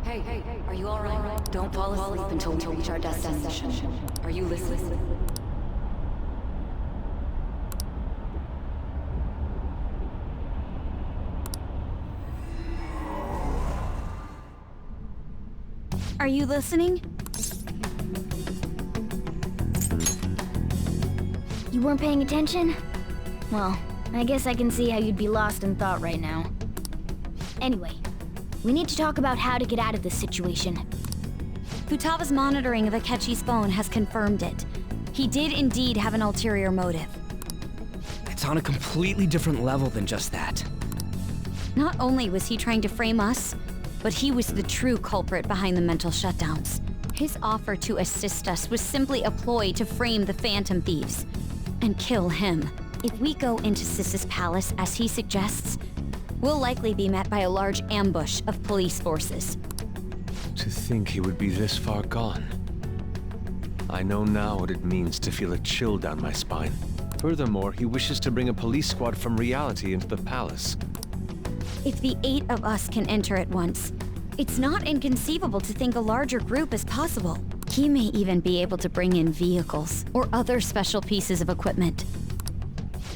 Hey, are you alright? Don't fall asleep until we reach our destination. Are you listening? Are you listening? You weren't paying attention? Well, I guess I can see how you'd be lost in thought right now. Anyway, we need to talk about how to get out of this situation. Futaba's monitoring of Akechi's phone has confirmed it. He did indeed have an ulterior motive. It's on a completely different level than just that. Not only was he trying to frame us, but he was the true culprit behind the mental shutdowns. His offer to assist us was simply a ploy to frame the Phantom Thieves and kill him. If we go into Sis's palace as he suggests, we'll likely be met by a large ambush of police forces. To think he would be this far gone. I know now what it means to feel a chill down my spine. Furthermore, he wishes to bring a police squad from reality into the palace. If the 8 of us can enter at once, it's not inconceivable to think a larger group is possible. He may even be able to bring in vehicles or other special pieces of equipment.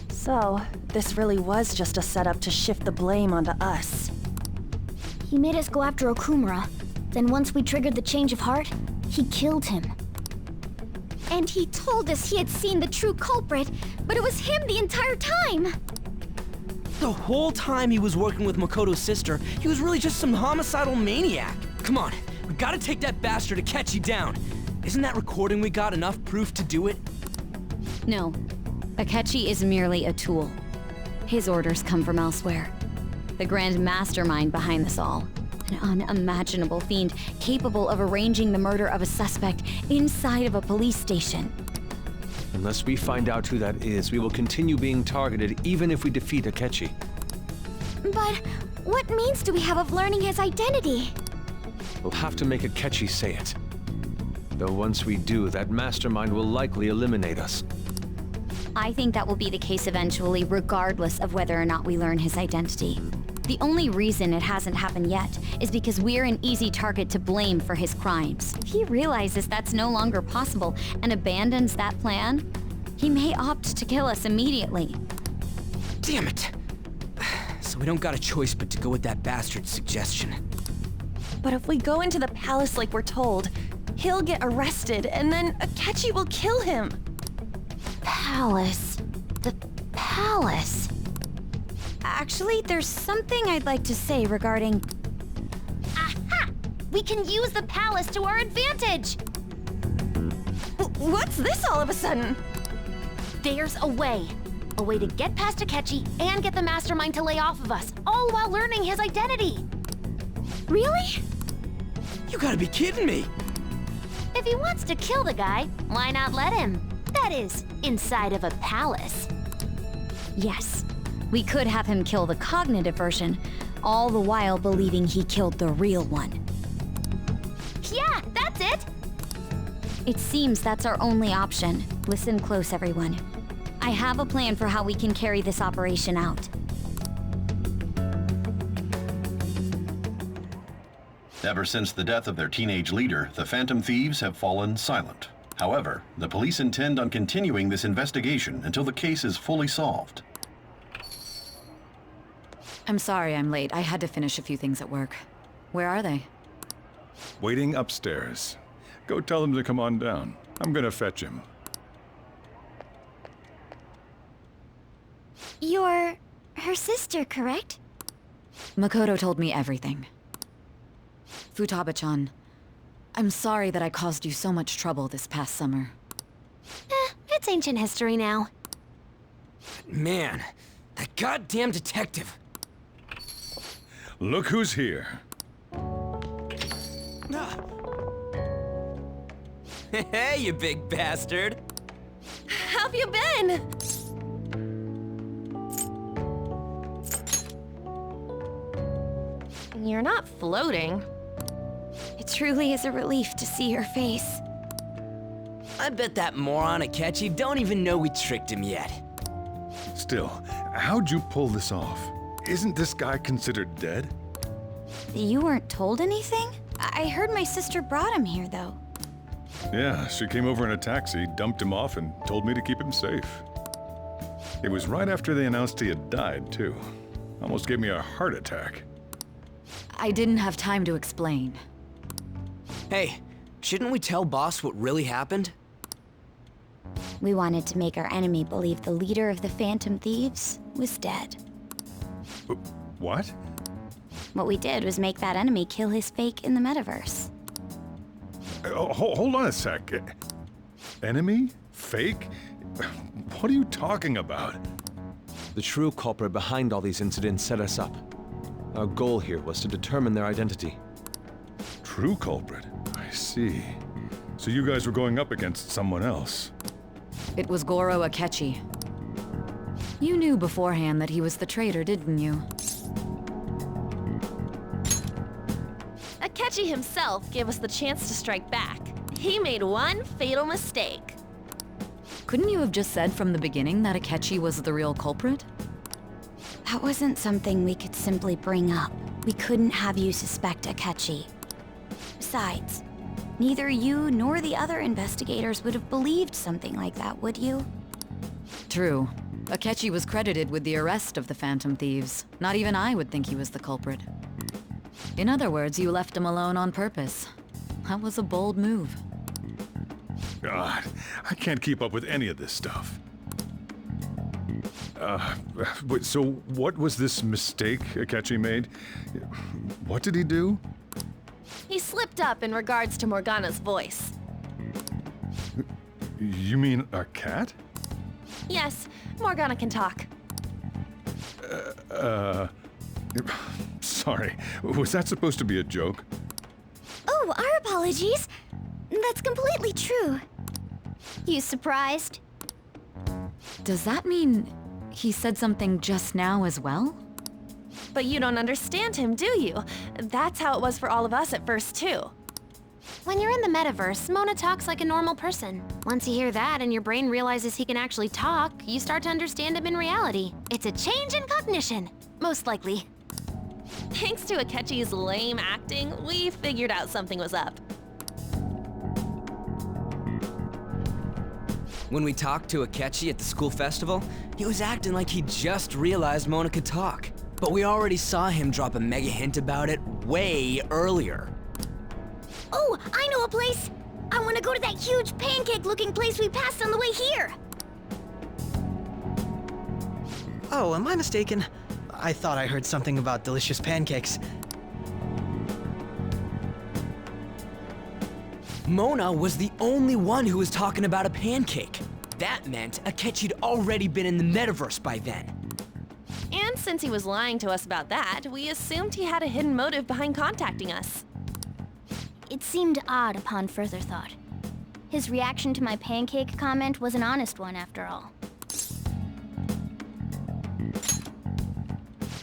So, this really was just a setup to shift the blame onto us. He made us go after Okumura. Then once we triggered the change of heart, he killed him. And he told us he had seen the true culprit, but it was him the entire time! The whole time he was working with Makoto's sister, he was really just some homicidal maniac. Come on, we gotta take that bastard Akechi down. Isn't that recording we got enough proof to do it? No. Akechi is merely a tool. His orders come from elsewhere. The grand mastermind behind this all. An unimaginable fiend capable of arranging the murder of a suspect inside of a police station. Unless we find out who that is, we will continue being targeted even if we defeat Akechi. But what means do we have of learning his identity? We'll have to make Akechi say it. Though once we do, that mastermind will likely eliminate us. I think that will be the case eventually, regardless of whether or not we learn his identity. The only reason it hasn't happened yet is because we're an easy target to blame for his crimes. If he realizes that's no longer possible and abandons that plan, he may opt to kill us immediately. Damn it! So we don't got a choice but to go with that bastard's suggestion. But if we go into the palace like we're told, he'll get arrested and then Akechi will kill him. Palace. The palace. Actually, there's something I'd like to say regarding... Aha! We can use the palace to our advantage! What's this all of a sudden? There's a way. A way to get past Akechi and get the mastermind to lay off of us, all while learning his identity. Really? You gotta be kidding me! If he wants to kill the guy, why not let him? That is, inside of a palace. Yes, we could have him kill the cognitive version, all the while believing he killed the real one. Yeah, that's it! It seems that's our only option. Listen close, everyone. I have a plan for how we can carry this operation out. Ever since the death of their teenage leader, the Phantom Thieves have fallen silent. However, the police intend on continuing this investigation until the case is fully solved. I'm sorry I'm late. I had to finish a few things at work. Where are they? Waiting upstairs. Go tell him to come on down. I'm gonna fetch him. You're her sister, correct? Makoto told me everything. Futaba-chan, I'm sorry that I caused you so much trouble this past summer. It's ancient history now. Man, that goddamn detective! Look who's here. Hey, you big bastard! How've you been? You're not floating. It truly is a relief to see your face. I bet that moron Akechi don't even know we tricked him yet. Still, how'd you pull this off? Isn't this guy considered dead? You weren't told anything? I heard my sister brought him here, though. Yeah, she came over in a taxi, dumped him off, and told me to keep him safe. It was right after they announced he had died, too. Almost gave me a heart attack. I didn't have time to explain. Hey, shouldn't we tell Boss what really happened? We wanted to make our enemy believe the leader of the Phantom Thieves was dead. What? What we did was make that enemy kill his fake in the metaverse. Hold on a sec. Enemy? Fake? What are you talking about? The true culprit behind all these incidents set us up. Our goal here was to determine their identity. True culprit? I see. So you guys were going up against someone else. It was Goro Akechi. You knew beforehand that he was the traitor, didn't you? Akechi himself gave us the chance to strike back. He made one fatal mistake. Couldn't you have just said from the beginning that Akechi was the real culprit? That wasn't something we could simply bring up. We couldn't have you suspect Akechi. Besides, neither you nor the other investigators would have believed something like that, would you? True. Akechi was credited with the arrest of the Phantom Thieves. Not even I would think he was the culprit. In other words, you left him alone on purpose. That was a bold move. God, I can't keep up with any of this stuff. So what was this mistake Akechi made? What did he do? He slipped up in regards to Morgana's voice. You mean a cat? Yes, Morgana can talk. Sorry, was that supposed to be a joke? Oh, our apologies. That's completely true. You surprised? Does that mean he said something just now as well? But you don't understand him, do you? That's how it was for all of us at first, too. When you're in the metaverse, Mona talks like a normal person. Once you hear that and your brain realizes he can actually talk, you start to understand him in reality. It's a change in cognition, most likely. Thanks to Akechi's lame acting, we figured out something was up. When we talked to Akechi at the school festival, he was acting like he just realized Mona could talk. But we already saw him drop a mega hint about it way earlier. Oh, I know a place! I want to go to that huge pancake-looking place we passed on the way here! Oh, am I mistaken? I thought I heard something about delicious pancakes. Mona was the only one who was talking about a pancake. That meant Akechi'd already been in the metaverse by then. And since he was lying to us about that, we assumed he had a hidden motive behind contacting us. It seemed odd upon further thought. His reaction to my pancake comment was an honest one, after all.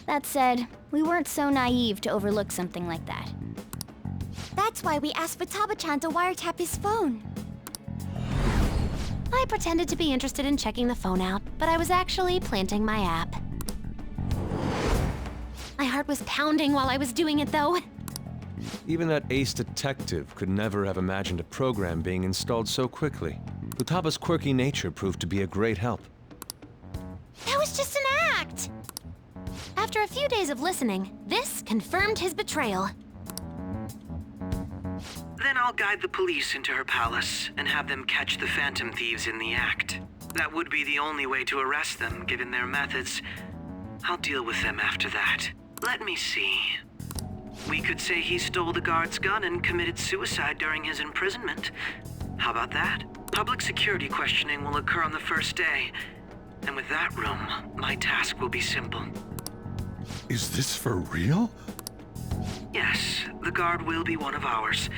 That said, we weren't so naive to overlook something like that. That's why we asked Futaba-chan to wiretap his phone. I pretended to be interested in checking the phone out, but I was actually planting my app. My heart was pounding while I was doing it, though. Even that ace detective could never have imagined a program being installed so quickly. Futaba's quirky nature proved to be a great help. That was just an act! After a few days of listening, this confirmed his betrayal. Then I'll guide the police into her palace and have them catch the Phantom Thieves in the act. That would be the only way to arrest them, given their methods. I'll deal with them after that. Let me see. We could say he stole the guard's gun and committed suicide during his imprisonment. How about that? Public security questioning will occur on the first day. And with that room, my task will be simple. Is this for real? Yes, the guard will be one of ours.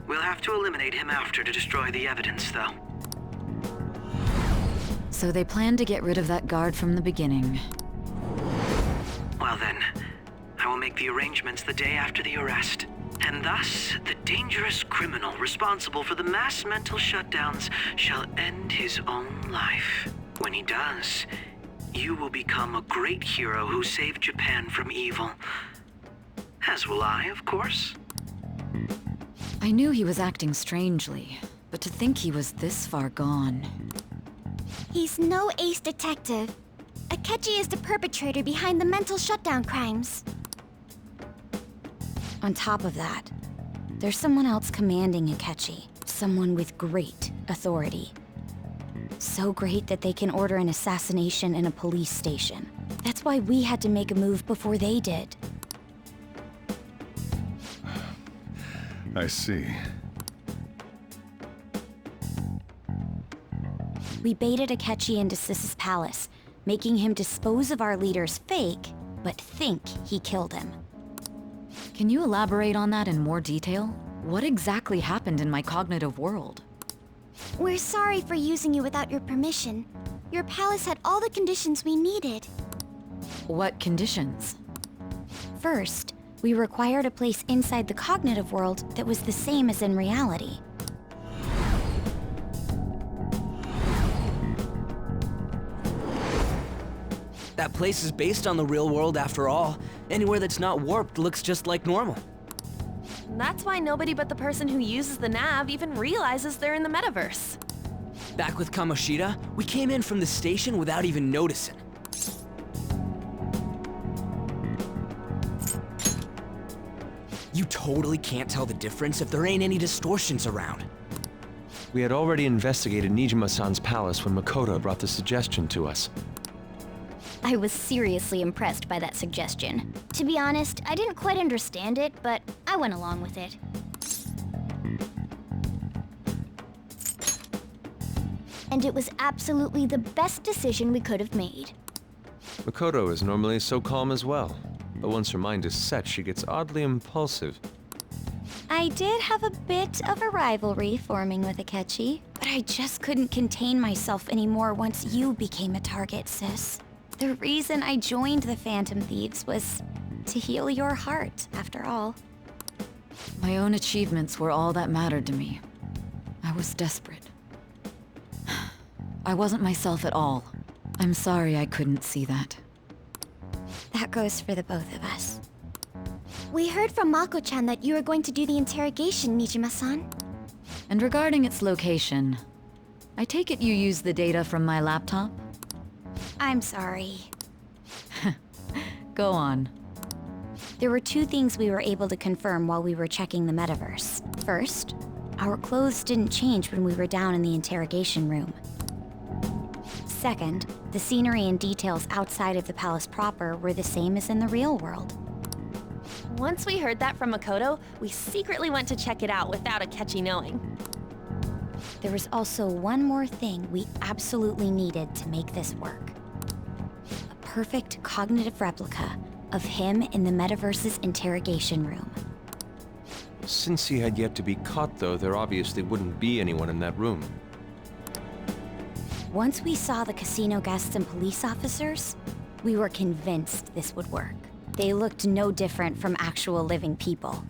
We'll have to eliminate him after to destroy the evidence, though. So they planned to get rid of that guard from the beginning. Well then, I will make the arrangements the day after the arrest. And thus, the dangerous criminal responsible for the mass mental shutdowns shall end his own life. When he does, you will become a great hero who saved Japan from evil. As will I, of course. I knew he was acting strangely, but to think he was this far gone. He's no ace detective. Akechi is the perpetrator behind the mental shutdown crimes. On top of that, there's someone else commanding Akechi. Someone with great authority. So great that they can order an assassination in a police station. That's why we had to make a move before they did. I see. We baited Akechi into Sis's palace, making him dispose of our leader's fake, but think he killed him. Can you elaborate on that in more detail? What exactly happened in my cognitive world? We're sorry for using you without your permission. Your palace had all the conditions we needed. What conditions? First, we required a place inside the cognitive world that was the same as in reality. That place is based on the real world after all. Anywhere that's not warped looks just like normal. That's why nobody but the person who uses the nav even realizes they're in the metaverse. Back with Kamoshida, we came in from the station without even noticing. You totally can't tell the difference if there ain't any distortions around. We had already investigated Nijima-san's palace when Makoto brought the suggestion to us. I was seriously impressed by that suggestion. To be honest, I didn't quite understand it, but I went along with it. And it was absolutely the best decision we could have made. Makoto is normally so calm as well, but once her mind is set, she gets oddly impulsive. I did have a bit of a rivalry forming with Akechi, but I just couldn't contain myself anymore once you became a target, sis. The reason I joined the Phantom Thieves was to heal your heart, after all. My own achievements were all that mattered to me. I was desperate. I wasn't myself at all. I'm sorry I couldn't see that. That goes for the both of us. We heard from Mako-chan that you were going to do the interrogation, Nijima-san. And regarding its location, I take it you used the data from my laptop? I'm sorry. Go on. There were two things we were able to confirm while we were checking the metaverse. First, our clothes didn't change when we were down in the interrogation room. Second, the scenery and details outside of the palace proper were the same as in the real world. Once we heard that from Makoto, we secretly went to check it out without Akechi knowing. There was also one more thing we absolutely needed to make this work. A perfect cognitive replica of him in the metaverse's interrogation room. Since he had yet to be caught, though, there obviously wouldn't be anyone in that room. Once we saw the casino guests and police officers, we were convinced this would work. They looked no different from actual living people.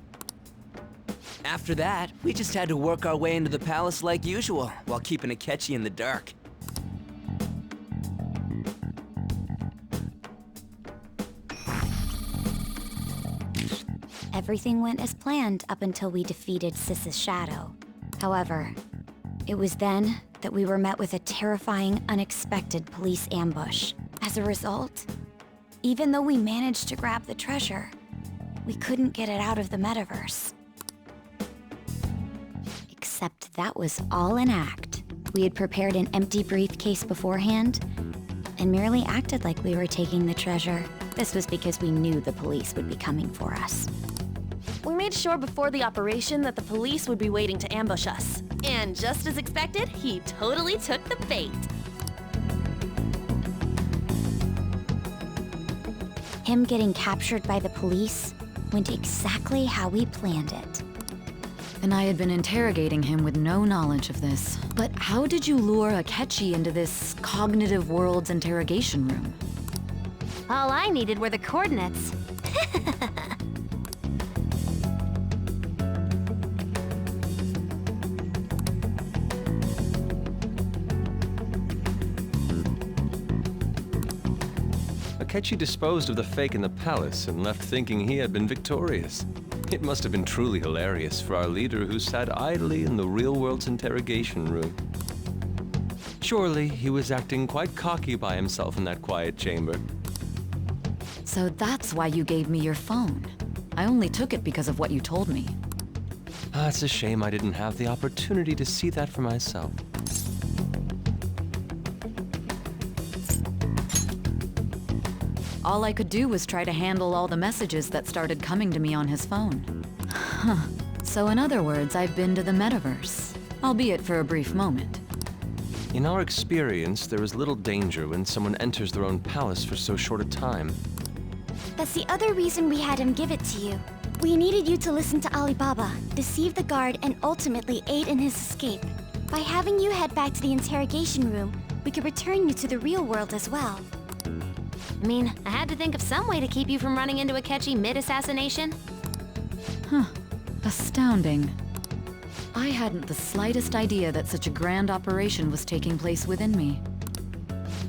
After that, we just had to work our way into the palace like usual, while keeping Akechi in the dark. Everything went as planned up until we defeated Sis's shadow. However, it was then that we were met with a terrifying, unexpected police ambush. As a result, even though we managed to grab the treasure, we couldn't get it out of the metaverse. Except that was all an act. We had prepared an empty briefcase beforehand and merely acted like we were taking the treasure. This was because we knew the police would be coming for us. We made sure before the operation that the police would be waiting to ambush us. And just as expected, he totally took the bait. Him getting captured by the police went exactly how we planned it. And I had been interrogating him with no knowledge of this. But how did you lure Akechi into this cognitive world's interrogation room? All I needed were the coordinates. Akechi disposed of the fake in the palace and left thinking he had been victorious. It must have been truly hilarious for our leader who sat idly in the real world's interrogation room. Surely he was acting quite cocky by himself in that quiet chamber. So that's why you gave me your phone. I only took it because of what you told me. It's a shame I didn't have the opportunity to see that for myself. All I could do was try to handle all the messages that started coming to me on his phone. Huh. So in other words, I've been to the metaverse, albeit for a brief moment. In our experience, there is little danger when someone enters their own palace for so short a time. That's the other reason we had him give it to you. We needed you to listen to Alibaba, deceive the guard, and ultimately aid in his escape. By having you head back to the interrogation room, we could return you to the real world as well. I mean, I had to think of some way to keep you from running into Akechi mid-assassination. Huh. Astounding. I hadn't the slightest idea that such a grand operation was taking place within me.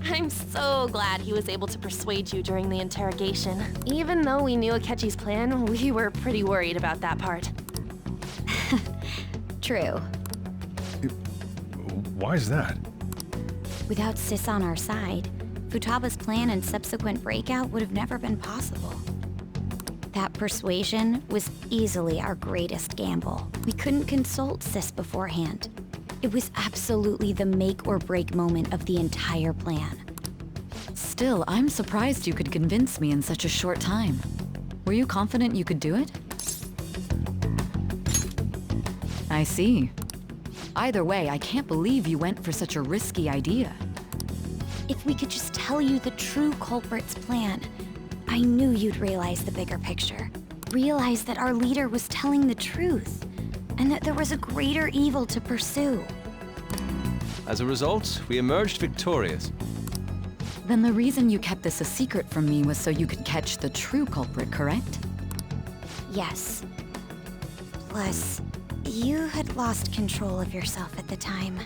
I'm so glad he was able to persuade you during the interrogation. Even though we knew Akechi's plan, we were pretty worried about that part. True. Why's that? Without Sis on our side, Futaba's plan and subsequent breakout would have never been possible. That persuasion was easily our greatest gamble. We couldn't consult Sis beforehand. It was absolutely the make or break moment of the entire plan. Still, I'm surprised you could convince me in such a short time. Were you confident you could do it? I see. Either way, I can't believe you went for such a risky idea. If we could just tell you the true culprit's plan, I knew you'd realize the bigger picture. Realize that our leader was telling the truth, and that there was a greater evil to pursue. As a result, we emerged victorious. Then the reason you kept this a secret from me was so you could catch the true culprit, correct? Yes. Plus, you had lost control of yourself at the time.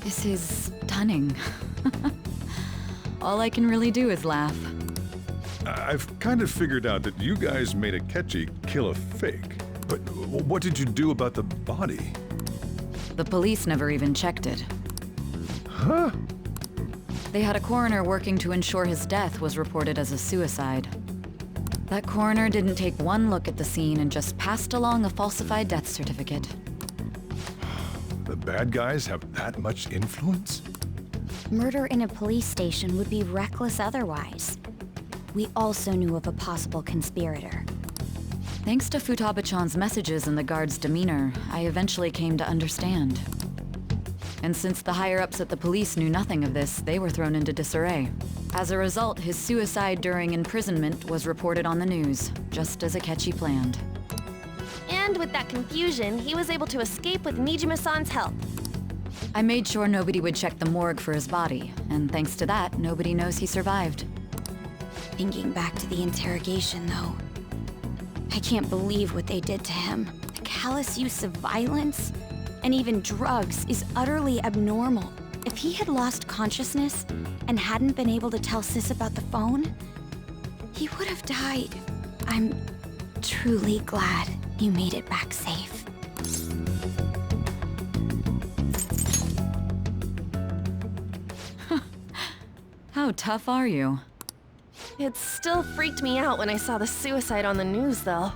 This is stunning. All I can really do is laugh. I've kind of figured out that you guys made Akechi kill a fake. But what did you do about the body? The police never even checked it. Huh? They had a coroner working to ensure his death was reported as a suicide. That coroner didn't take one look at the scene and just passed along a falsified death certificate. The bad guys have that much influence? Murder in a police station would be reckless otherwise. We also knew of a possible conspirator. Thanks to Futaba-chan's messages and the guard's demeanor, I eventually came to understand. And since the higher-ups at the police knew nothing of this, they were thrown into disarray. As a result, his suicide during imprisonment was reported on the news, just as Akechi planned. And with that confusion, he was able to escape with Nijima-san's help. I made sure nobody would check the morgue for his body, and thanks to that, nobody knows he survived. Thinking back to the interrogation, though, I can't believe what they did to him. The callous use of violence, and even drugs, is utterly abnormal. If he had lost consciousness and hadn't been able to tell Sis about the phone, he would have died. I'm truly glad you made it back safe. How tough are you? It still freaked me out when I saw the suicide on the news, though.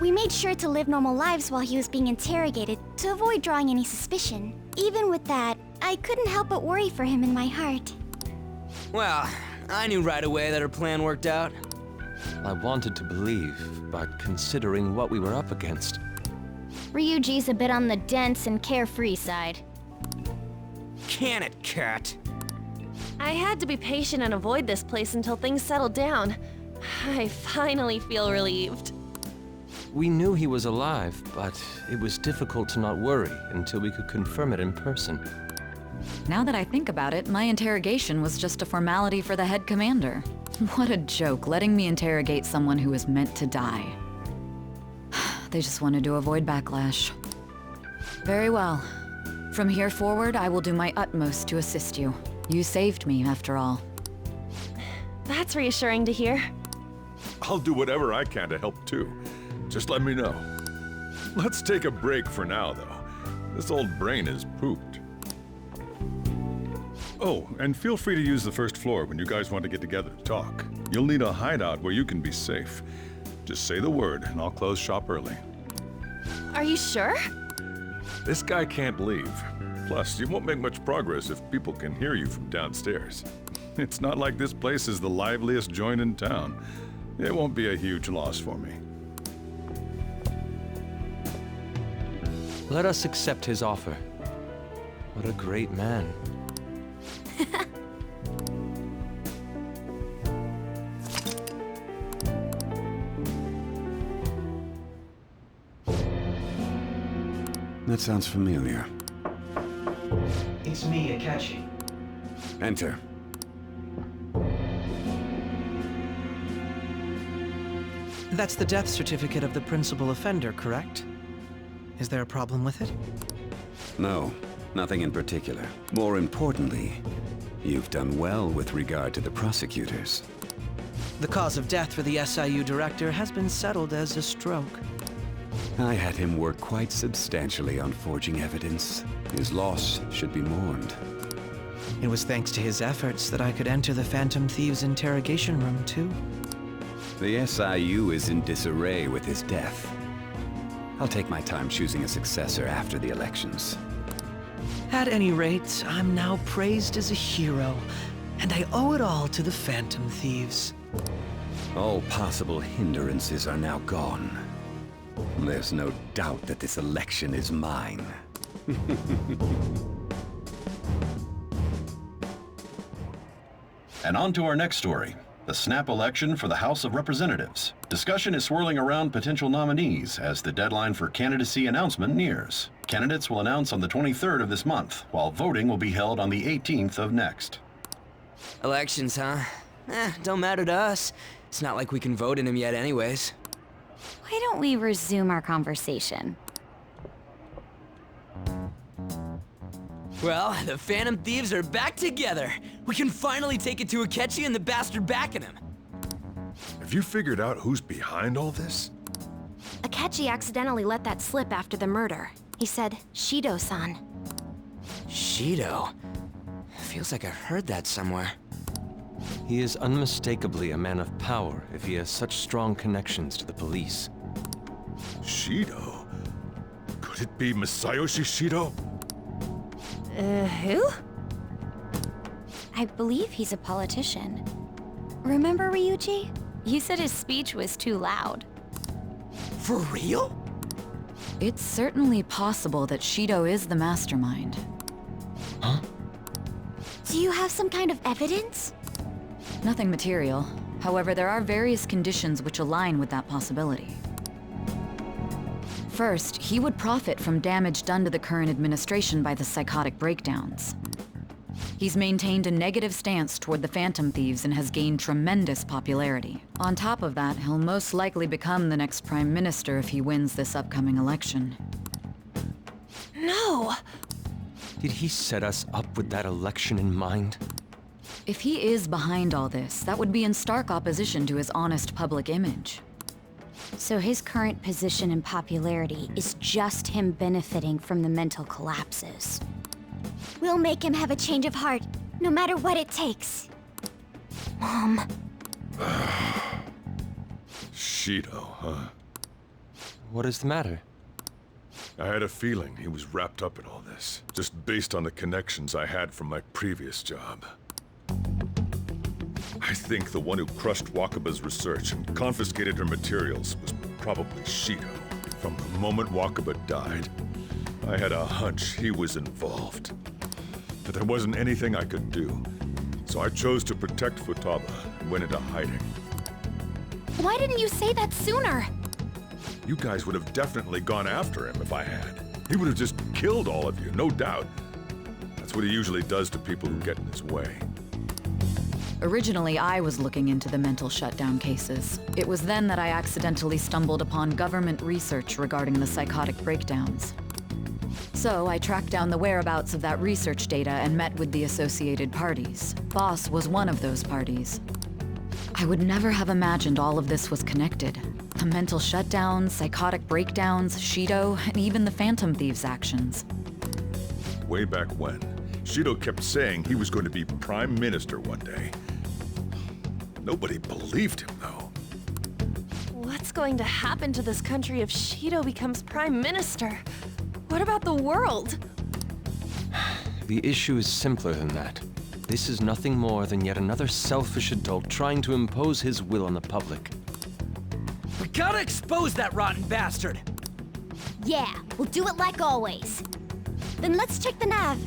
We made sure to live normal lives while he was being interrogated to avoid drawing any suspicion. Even with that, I couldn't help but worry for him in my heart. Well, I knew right away that her plan worked out. I wanted to believe, but considering what we were up against. Ryuji's a bit on the dense and carefree side. Can it, cat? I had to be patient and avoid this place until things settled down. I finally feel relieved. We knew he was alive, but it was difficult to not worry until we could confirm it in person. Now that I think about it, my interrogation was just a formality for the head commander. What a joke, letting me interrogate someone who was meant to die. They just wanted to avoid backlash. Very well. From here forward, I will do my utmost to assist you. You saved me, after all. That's reassuring to hear. I'll do whatever I can to help too. just let me know. Let's take a break for now, though. This old brain is pooped. Oh, and feel free to use the first floor when you guys want to get together to talk. You'll need a hideout where you can be safe. Just say the word, and I'll close shop early. Are you sure? This guy can't leave. Plus, you won't make much progress if people can hear you from downstairs. It's not like this place is the liveliest joint in town. It won't be a huge loss for me. Let us accept his offer. What a great man. That sounds familiar. It's me, Akechi. Enter. That's the death certificate of the principal offender, correct? Is there a problem with it? No, nothing in particular. More importantly, you've done well with regard to the prosecutors. The cause of death for the SIU director has been settled as a stroke. I had him work quite substantially on forging evidence. His loss should be mourned. It was thanks to his efforts that I could enter the Phantom Thieves' interrogation room, too. The SIU is in disarray with his death. I'll take my time choosing a successor after the elections. At any rate, I'm now praised as a hero, and I owe it all to the Phantom Thieves. All possible hindrances are now gone. There's no doubt that this election is mine. And on to our next story. The snap election for the House of Representatives. Discussion is swirling around potential nominees as the deadline for candidacy announcement nears. Candidates will announce on the 23rd of this month, while voting will be held on the 18th of next. Elections, huh? Don't matter to us. It's not like we can vote in them yet anyways. Why don't we resume our conversation? Well, the Phantom Thieves are back together. We can finally take it to Akechi and the bastard backing him. Have you figured out who's behind all this? Akechi accidentally let that slip after the murder. He said, Shido-san. Shido? Feels like I've heard that somewhere. He is unmistakably a man of power if he has such strong connections to the police. Shido? Could it be Masayoshi Shido? Who? I believe he's a politician. Remember, Ryuji? You said his speech was too loud. For real? It's certainly possible that Shido is the mastermind. Huh? Do you have some kind of evidence? Nothing material. However, there are various conditions which align with that possibility. First, he would profit from damage done to the current administration by the psychotic breakdowns. He's maintained a negative stance toward the Phantom Thieves and has gained tremendous popularity. On top of that, he'll most likely become the next Prime Minister if he wins this upcoming election. No! Did he set us up with that election in mind? If he is behind all this, that would be in stark opposition to his honest public image. So his current position and popularity is just him benefiting from the mental collapses. We'll make him have a change of heart, no matter what it takes. Mom. Shido, huh? What is the matter? I had a feeling he was wrapped up in all this, just based on the connections I had from my previous job. I think the one who crushed Wakaba's research and confiscated her materials was probably Shido. From the moment Wakaba died, I had a hunch he was involved. But there wasn't anything I could do, so I chose to protect Futaba and went into hiding. Why didn't you say that sooner? You guys would have definitely gone after him if I had. He would have just killed all of you, no doubt. That's what he usually does to people who get in his way. Originally, I was looking into the mental shutdown cases. It was then that I accidentally stumbled upon government research regarding the psychotic breakdowns. So I tracked down the whereabouts of that research data and met with the associated parties. Boss was one of those parties. I would never have imagined all of this was connected. The mental shutdowns, psychotic breakdowns, Shido, and even the Phantom Thieves' actions. Way back when, Shido kept saying he was going to be Prime Minister one day. Nobody believed him, though. What's going to happen to this country if Shido becomes Prime Minister? What about the world? The issue is simpler than that. This is nothing more than yet another selfish adult trying to impose his will on the public. We gotta expose that rotten bastard! Yeah, we'll do it like always. Then let's check the nav.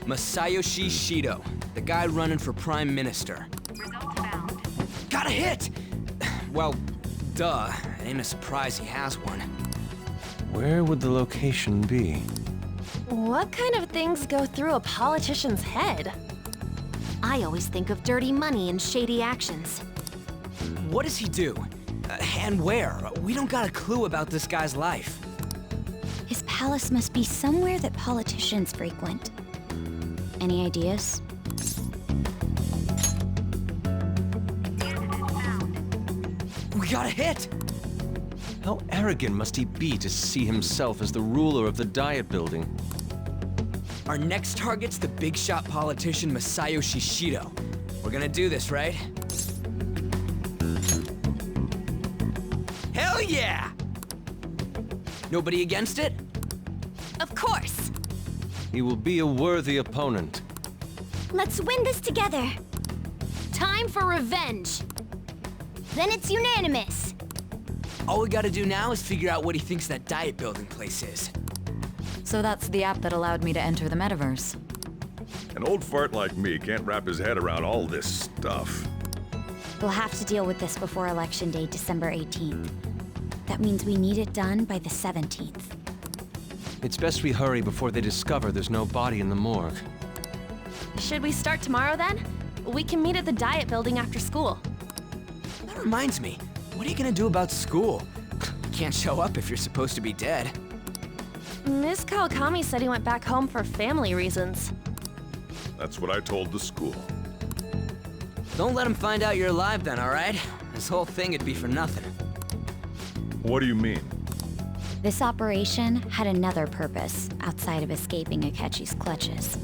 Masayoshi Shido, the guy running for Prime Minister. Got a hit! Well, duh. Ain't a surprise he has one. Where would the location be? What kind of things go through a politician's head? I always think of dirty money and shady actions. What does he do? And where? We don't got a clue about this guy's life. His palace must be somewhere that politicians frequent. Any ideas? We got a hit! How arrogant must he be to see himself as the ruler of the Diet Building? Our next target's the big shot politician Masayoshi Shido. We're gonna do this, right? Hell yeah! Nobody against it? Of course! He will be a worthy opponent. Let's win this together. Time for revenge! Then it's unanimous. All we gotta do now is figure out what he thinks that Diet Building place is. So that's the app that allowed me to enter the metaverse. An old fart like me can't wrap his head around all this stuff. We'll have to deal with this before Election Day, December 18th. That means we need it done by the 17th. It's best we hurry before they discover there's no body in the morgue. Should we start tomorrow then? We can meet at the Diet Building after school. That reminds me, what are you gonna do about school? Can't show up if you're supposed to be dead. Miss Kawakami said he went back home for family reasons. That's what I told the school. Don't let him find out you're alive then, alright? This whole thing would be for nothing. What do you mean? This operation had another purpose outside of escaping Akechi's clutches.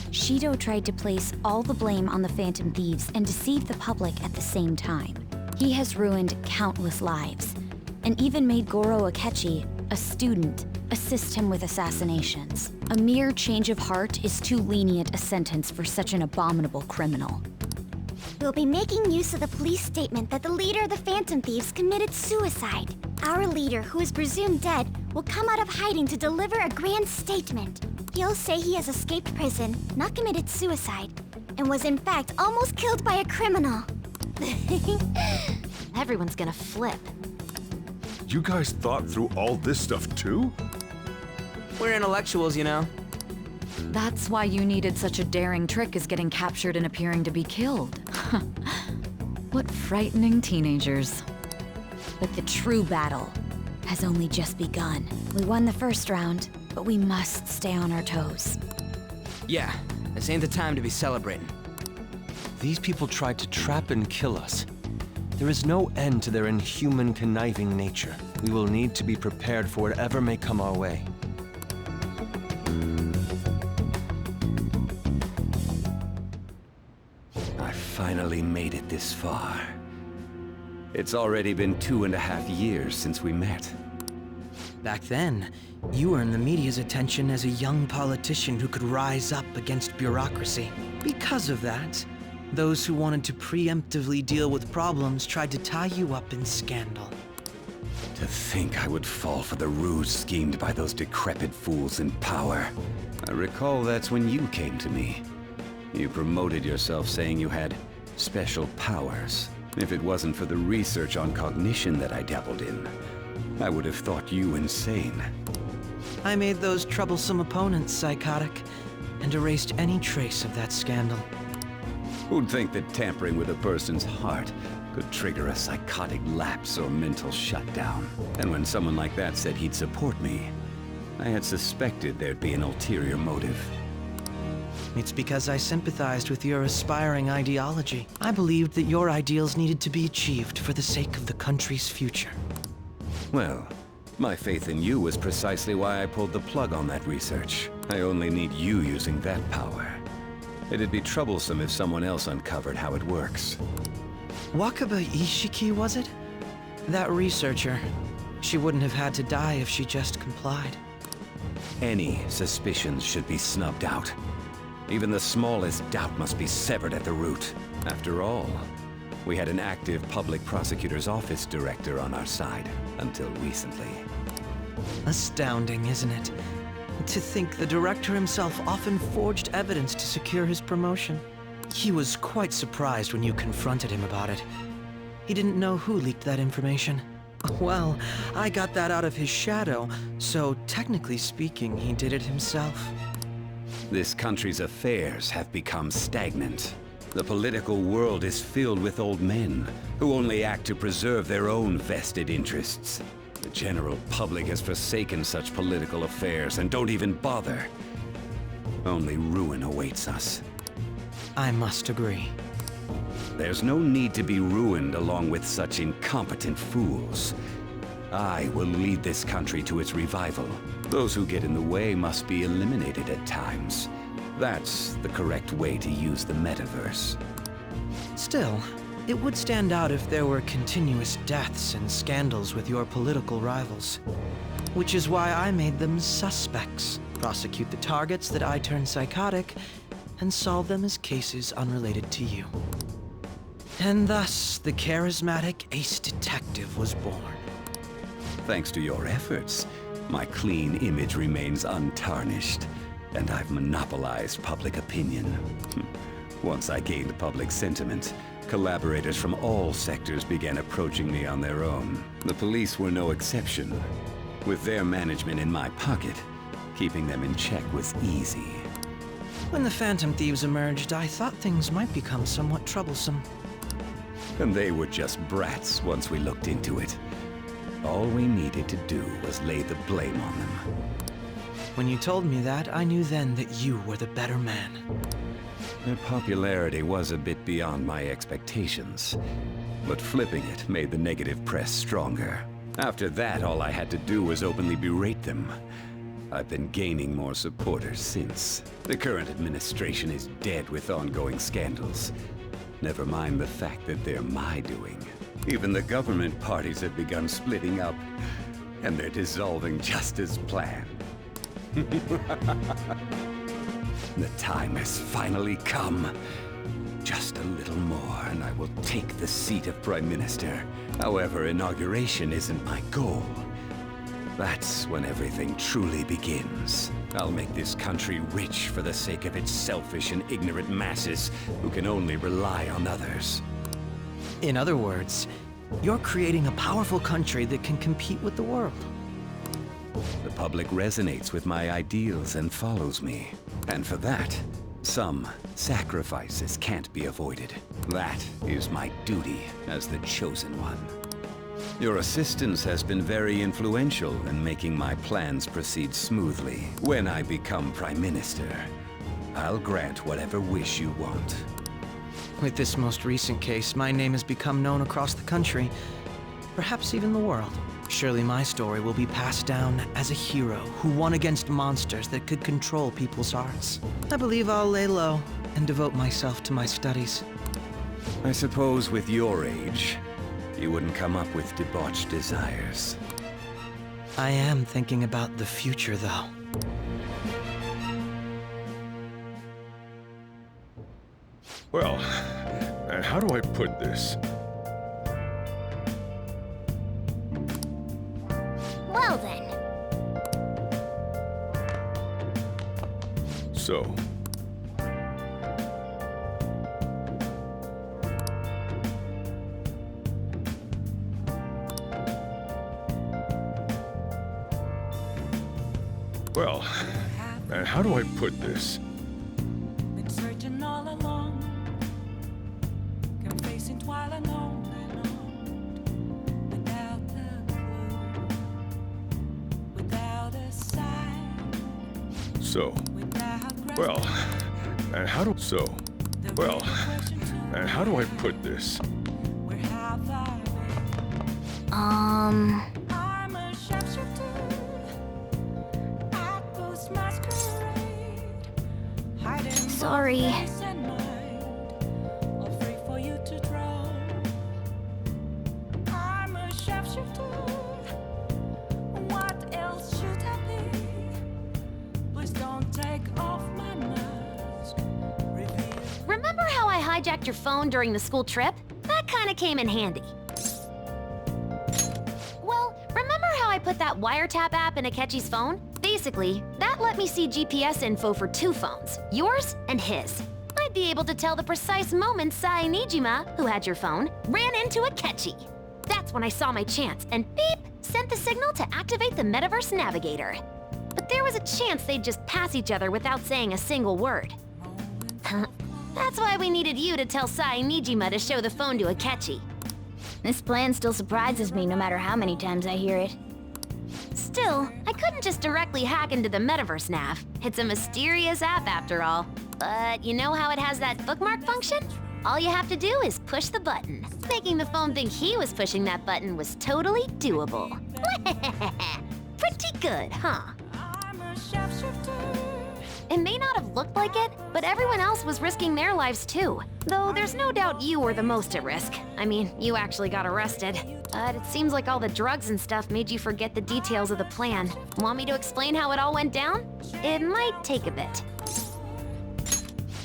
Shido tried to place all the blame on the Phantom Thieves and deceive the public at the same time. He has ruined countless lives, and even made Goro Akechi, a student, assist him with assassinations. A mere change of heart is too lenient a sentence for such an abominable criminal. We'll be making use of the police statement that the leader of the Phantom Thieves committed suicide. Our leader, who is presumed dead, will come out of hiding to deliver a grand statement. He'll say he has escaped prison, not committed suicide, and was in fact almost killed by a criminal. Everyone's gonna flip. You guys thought through all this stuff too? We're intellectuals, you know. That's why you needed such a daring trick as getting captured and appearing to be killed. What frightening teenagers. But the true battle has only just begun. We won the first round, but we must stay on our toes. Yeah, this ain't the time to be celebrating. These people tried to trap and kill us. There is no end to their inhuman, conniving nature. We will need to be prepared for whatever may come our way. I finally made it this far. It's already been 2.5 years since we met. Back then, you earned the media's attention as a young politician who could rise up against bureaucracy. Because of that, those who wanted to preemptively deal with problems tried to tie you up in scandal. To think I would fall for the ruse schemed by those decrepit fools in power. I recall that's when you came to me. You promoted yourself saying you had special powers. If it wasn't for the research on cognition that I dabbled in, I would have thought you insane. I made those troublesome opponents psychotic, and erased any trace of that scandal. Who'd think that tampering with a person's heart could trigger a psychotic lapse or mental shutdown? And when someone like that said he'd support me, I had suspected there'd be an ulterior motive. It's because I sympathized with your aspiring ideology. I believed that your ideals needed to be achieved for the sake of the country's future. Well, my faith in you was precisely why I pulled the plug on that research. I only need you using that power. It'd be troublesome if someone else uncovered how it works. Wakaba Ishiki, was it? That researcher. She wouldn't have had to die if she just complied. Any suspicions should be snubbed out. Even the smallest doubt must be severed at the root. After all, we had an active public prosecutor's office director on our side, until recently. Astounding, isn't it? To think the director himself often forged evidence to secure his promotion. He was quite surprised when you confronted him about it. He didn't know who leaked that information. Well, I got that out of his shadow, so technically speaking, he did it himself. This country's affairs have become stagnant. The political world is filled with old men who only act to preserve their own vested interests. The general public has forsaken such political affairs and don't even bother. Only ruin awaits us. I must agree. There's no need to be ruined along with such incompetent fools. I will lead this country to its revival. Those who get in the way must be eliminated at times. That's the correct way to use the metaverse. Still, it would stand out if there were continuous deaths and scandals with your political rivals. Which is why I made them suspects. Prosecute the targets that I turn psychotic, and solve them as cases unrelated to you. And thus, the charismatic ace detective was born. Thanks to your efforts, my clean image remains untarnished, and I've monopolized public opinion. Once I gained public sentiment, collaborators from all sectors began approaching me on their own. The police were no exception. With their management in my pocket, keeping them in check was easy. When the Phantom Thieves emerged, I thought things might become somewhat troublesome. And they were just brats once we looked into it. All we needed to do was lay the blame on them. When you told me that, I knew then that you were the better man. Their popularity was a bit beyond my expectations, but flipping it made the negative press stronger. After that, all I had to do was openly berate them. I've been gaining more supporters since. The current administration is dead with ongoing scandals. Never mind the fact that they're my doing. Even the government parties have begun splitting up, and they're dissolving just as planned. The time has finally come. Just a little more, and I will take the seat of Prime Minister. However, inauguration isn't my goal. That's when everything truly begins. I'll make this country rich for the sake of its selfish and ignorant masses who can only rely on others. In other words, you're creating a powerful country that can compete with the world. The public resonates with my ideals and follows me. And for that, some sacrifices can't be avoided. That is my duty as the chosen one. Your assistance has been very influential in making my plans proceed smoothly. When I become Prime Minister, I'll grant whatever wish you want. With this most recent case, my name has become known across the country, perhaps even the world. Surely my story will be passed down as a hero who won against monsters that could control people's hearts. I believe I'll lay low and devote myself to my studies. I suppose with your age, you wouldn't come up with debauched desires. I am thinking about the future, though. Well, how do I put this? Well then. So, well, how do I put this? Been searching all along, confessing while alone without a clue, without a sign. So, well, And how do... So, well, and how do I put this? Where have I been? Um... I'm a sharpshooter at Post Masquerade, hiding Sorry. both face and mind, afraid for you to draw. I'm a sharpshooter. What else should I be? Please don't take off my mask. Reveal. Remember how I hijacked your phone during the school trip? That kinda came in handy. Well, remember how I put that wiretap app in Akechi's phone? Basically, that let me see GPS info for 2 phones, yours and his. I'd be able to tell the precise moment Sai Nijima, who had your phone, ran into Akechi. That's when I saw my chance, and beep, sent the signal to activate the Metaverse Navigator. But there was a chance they'd just pass each other without saying a single word. That's why we needed you to tell Sai Nijima to show the phone to Akechi. This plan still surprises me no matter how many times I hear it. Still, I couldn't just directly hack into the Metaverse Nav. It's a mysterious app after all. But you know how it has that bookmark function? All you have to do is push the button. Making the phone think he was pushing that button was totally doable. Pretty good, huh? I'm a sharpshooter. It may not have looked like it, but everyone else was risking their lives too. Though there's no doubt you were the most at risk. I mean, you actually got arrested. But it seems like all the drugs and stuff made you forget the details of the plan. Want me to explain how it all went down? It might take a bit.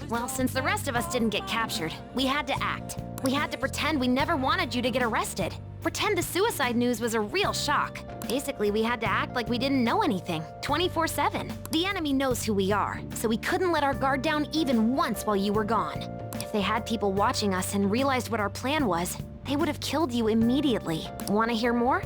Well, since the rest of us didn't get captured, we had to act. We had to pretend we never wanted you to get arrested. Pretend the suicide news was a real shock. Basically, we had to act like we didn't know anything, 24/7. The enemy knows who we are, so we couldn't let our guard down even once while you were gone. If they had people watching us and realized what our plan was, they would have killed you immediately. Want to hear more?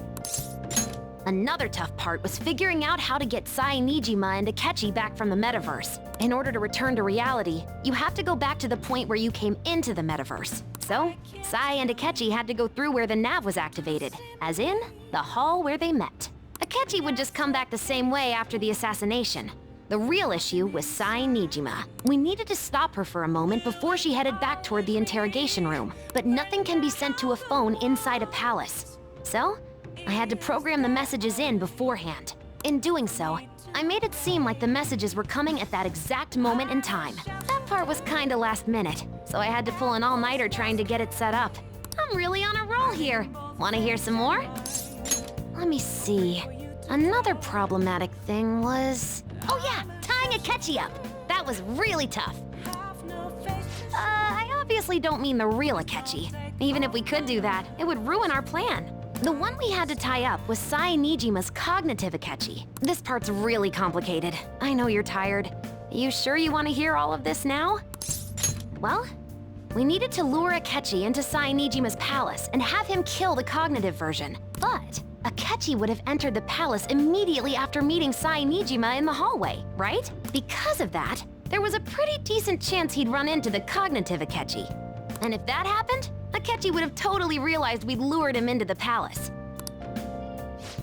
Another tough part was figuring out how to get Sai Nijima and Akechi back from the metaverse. In order to return to reality, you have to go back to the point where you came into the metaverse. So, Sai and Akechi had to go through where the nav was activated, as in, the hall where they met. Akechi would just come back the same way after the assassination. The real issue was Sai Nijima. We needed to stop her for a moment before she headed back toward the interrogation room, but nothing can be sent to a phone inside a palace. So, I had to program the messages in beforehand. In doing so, I made it seem like the messages were coming at that exact moment in time. That part was kinda last minute, so I had to pull an all-nighter trying to get it set up. I'm really on a roll here. Wanna hear some more? Let me see. Another problematic thing was... Oh yeah, tying Akechi up. That was really tough. I obviously don't mean the real Akechi. Even if we could do that, it would ruin our plan. The one we had to tie up was Sai Nijima's cognitive Akechi. This part's really complicated. I know you're tired. You sure you want to hear all of this now? Well, we needed to lure Akechi into Sai Nijima's palace and have him kill the cognitive version. But Akechi would have entered the palace immediately after meeting Sai Nijima in the hallway, right? Because of that, there was a pretty decent chance he'd run into the cognitive Akechi. And if that happened, Akechi would have totally realized we'd lured him into the palace.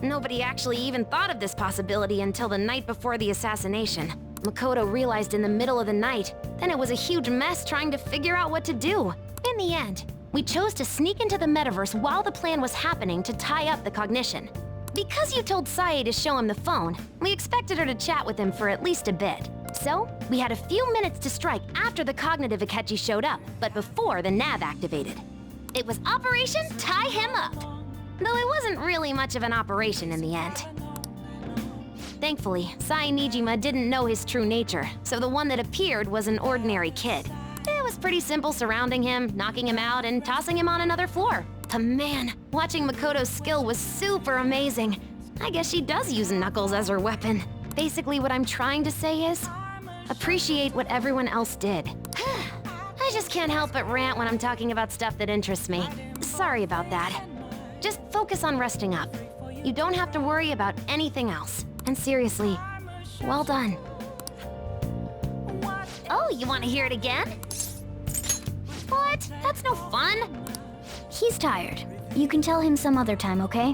Nobody actually even thought of this possibility until the night before the assassination. Makoto realized in the middle of the night, then it was a huge mess trying to figure out what to do. In the end, we chose to sneak into the metaverse while the plan was happening to tie up the cognition. Because you told Sae to show him the phone, we expected her to chat with him for at least a bit. So, we had a few minutes to strike after the cognitive Akechi showed up, but before the nav activated. It was Operation Tie Him Up, though it wasn't really much of an operation in the end. Thankfully, Sai Nijima didn't know his true nature, so the one that appeared was an ordinary kid. It was pretty simple surrounding him, knocking him out, and tossing him on another floor. But man, watching Makoto's skill was super amazing. I guess she does use Knuckles as her weapon. Basically, what I'm trying to say is, appreciate what everyone else did. I just can't help but rant when I'm talking about stuff that interests me. Sorry about that. Just focus on resting up. You don't have to worry about anything else. And seriously, well done. Oh, you want to hear it again? What? That's no fun. He's tired. You can tell him some other time, okay?